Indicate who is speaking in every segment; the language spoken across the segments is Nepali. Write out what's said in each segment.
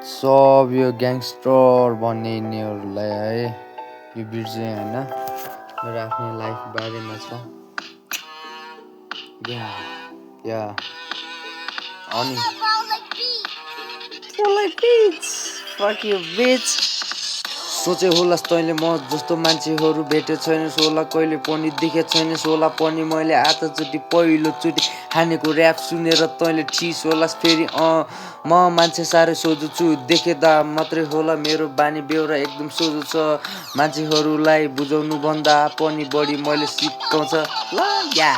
Speaker 1: सब यो ग्याङ्स्टर भन्ने यिनीहरूलाई है यो बिट चाहिँ होइन मेरो आफ्नै लाइफ बारेमा छ या अनि fuck you bitch सोचे होलास् तैँले म जस्तो मान्छेहरू भेटेको छैनस् होला कहिले पनि देखेको छैनस् होला पनि मैले आजचोटि पहिलोचोटि हानेको ऱ्याप सुनेर तैँले ठिस होलास् फेरि म मान्छे साह्रै सोझो छु देखेदा मात्रै होला मेरो बानी बेहोरा एकदम सोझो छ मान्छेहरूलाई बुझाउनु भन्दा पनि बढी मैले सिकाउँछ ल या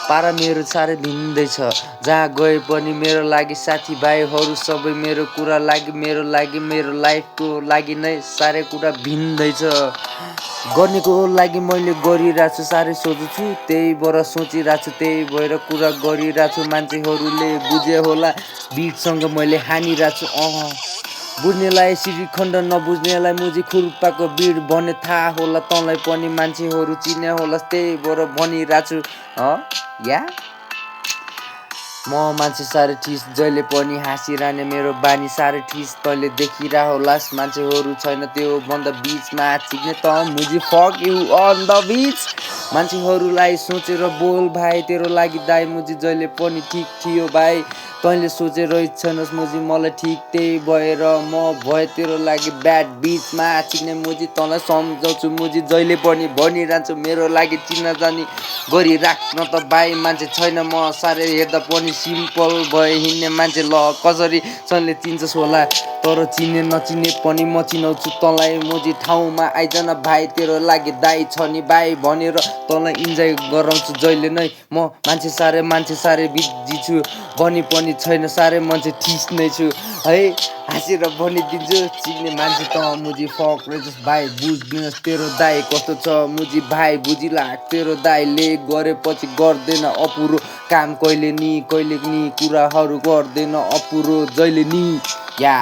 Speaker 1: पारा मेरो साह्रै भिन्दै छ जहाँ गए पनि मेरो लागि साथीभाइहरू सबै मेरो कुरा लागि मेरो लाइफको लागि नै साह्रै कुरा भिन्दै छ गर्नेको लागि मैले गरिरहेको छु साह्रै सोच्छु छु त्यही भएर सोचिरहेको छु त्यही भएर कुरा गरिरहेको छु मान्छेहरूले बुझे होला बिटसँग मैले हानिरहेको छु बुझ्नेलाई श्रीखण्ड नबुझ्नेलाई मुजी खुर्पाको बिड भन्ने थाहा होला तँलाई पनि मान्छेहरू चिन्ने होला त्यही भएर भनिरहेको छु या म मान्छे साह्रै ठिस जहिले पनि हाँसिरहने मेरो बानी साह्रै ठिस तैँले देखिरह होलास् मान्छेहरू छैन त्यो भन्दा बिचमा चिक्ने त मुजी फक यु अन द बिच मान्छेहरूलाई सोचेर बोल भाइ तेरो लागि दाइ मुजी जहिले पनि ठिक थियो भाइ तैँले सोचेर रहेछस् मुजी मलाई ठिक त्यही भएर म भए तेरो लागि ब्याड बिचमा चिक्ने मुजी तँलाई सम्झाउँछु मुजी जहिले पनि भनिरहन्छु मेरो लागि चिन्न जानी गरिराख्न त भाइ मान्छे छैन म साह्रै हेर्दा पनि सिम्पल भए हिँड्ने मान्छे ल कसरी तैँले चिन्छस् होला तर चिने नचिने पनि म चिनाउँछु तँलाई मुजी ठाउँमा आइजन भाइ तेरो लागि दाइ छ नि भाइ भनेर तँलाई इन्जोय गराउँछु जहिले नै म मान्छे साह्रै बिजी छु भनी पनि छैन साह्रै मान्छे ठिस नै छु है हाँसेर भनिदिन्छु चिन्ने मान्छे त मुजी फक रहेछस् भाइ बुझिदिनुहोस् तेरो दाइ कस्तो छ मुजी भाइ बुझिला तेरो दाइले गरेपछि गर्दैन अपुरो काम कहिले नि कुराहरू गर्दैन अपुरो जहिले नि या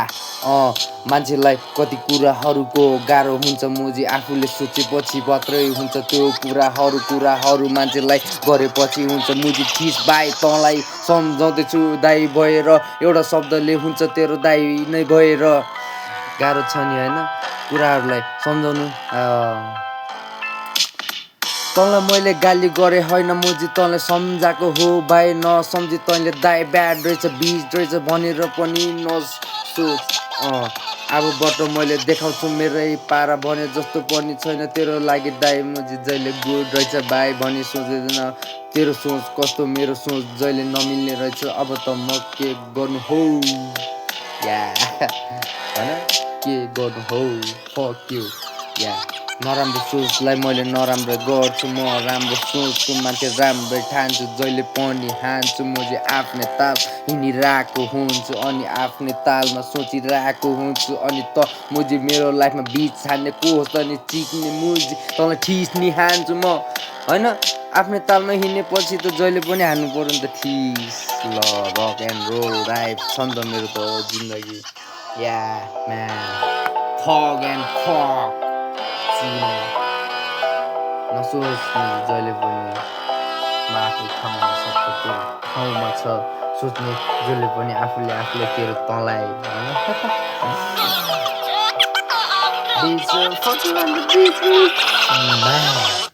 Speaker 1: मान्छेलाई कति कुराहरूको गाह्रो हुन्छ मुजी आफूले सोचेपछि मात्रै हुन्छ त्यो कुराहरू मान्छेलाई गरेपछि हुन्छ मुजी ठिस भाइ तँलाई सम्झाउँदैछु दाइ भएर एउटा शब्दले हुन्छ तेरो दाइ नै भएर गाह्रो छ नि होइन कुराहरूलाई सम्झाउनु तँलाई मैले गाली गरे होइन मुजी तँलाई सम्झाएको हो भाइ नसम्झी तैँले दाइ ब्याड रहेछ बिच रहेछ भनेर पनि नसोच अबबाट मैले देखाउँछु मेरै पारा भने जस्तो पनि छैन तेरो लागि दाइ मुजी जहिले गुड रहेछ भाइ भनी सोच्दैन तेरो सोच कस्तो मेरो सोच जहिले नमिल्ने रहेछ अब त म के गर्नु हो या होइन के गर्नु हो फक यु या नराम्रो सोचलाई मैले नराम्रो गर्छु म राम्रो सोचको मान्छे राम्रै ठान्छु जहिले पनि हान्छु मुझे आफ्नै ताल हिँडिरहेको हुन्छु अनि आफ्नै तालमा सोचिरहेको हुन्छु अनि त मुझे मेरो लाइफमा बिच हान्ने को होस् अनि चिक्ने मुझे तँलाई ठिस नि हान्छु म होइन आफ्नै तालमा हिँड्नेपछि त जहिले पनि हान्नु पर्यो नि त ठिस ल रक एन्ड रोल लाइफ छ नि त मेरो त जिन्दगी या म्यान फक एन्ड फक नसोच जहिले पनि म आफू ठाउँमा सक्छु त्यो ठाउँमा छ सोच्ने जहिले पनि आफूले तेरो तँलाई होइन